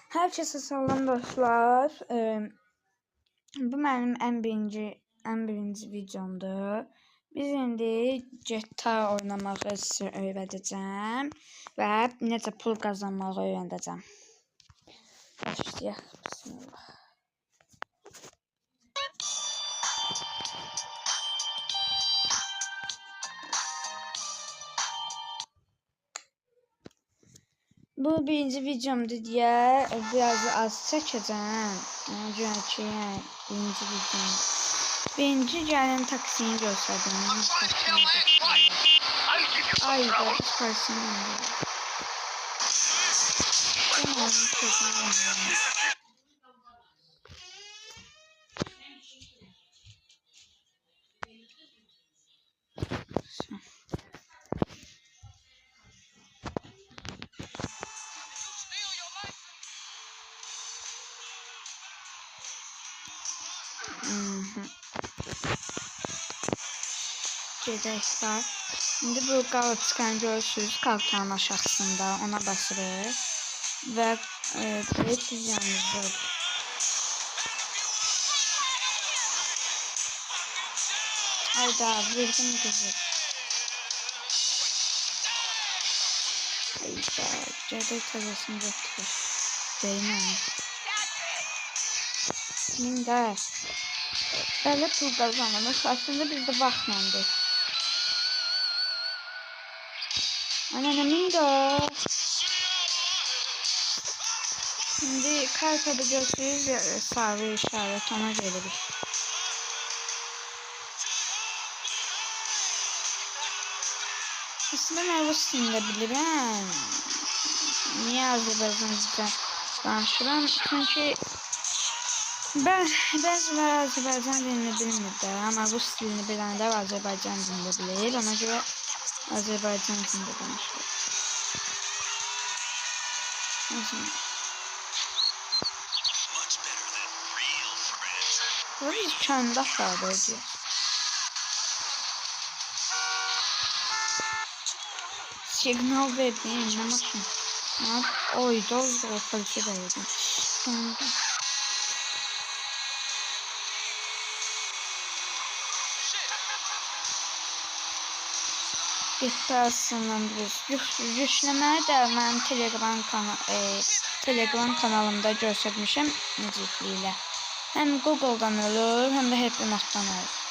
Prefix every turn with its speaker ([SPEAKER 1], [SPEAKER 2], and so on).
[SPEAKER 1] Herkese salam dostlar. Bu benim ən birinci videomdur. Biz indi GTA oynamağı sizə öyrədəcəm və necə pul qazanmağı öyrədəcəm. Başlayaq. Bismillah. Bu birinci videomdur deyə biraz az çəkəcəm. Ona görə ki, birinci videom. Birinci gəlin taksini göstərdim. Ay, bu parçanı Gedəklər. İndi bu qalıb çıxan görürsünüz kaltanın aşağısında. Ona basırıq. Və biz yanımızda. Hayda, vurdum kızı. Hayda, gedək təzəsini götürür. Değməm. Mində. Belə pul qazanılır. Aslında bizdə vaxtlandır. Anne mində. Şimdi kartada görürsünüz sarı işaret ona gelirik. Aslında mən rus dilində bilirəm. Niyə Azərbaycanca danışıram? Çünki bəziləri Azərbaycan dilini bilmirdi, amma rus dilini biləndə Azərbaycan dilini bilir. Ona görə Azərbaycan dilində danışırıq. Biz kəndə axtardıq. Signal verdim, nə maşın? Oy, doğru polisə verdim. Yükləməyi də mənim Telegram kanalımda göstərmişəm necikliklə. Həm Google'dan olur, həm də Happy Not'dan olur.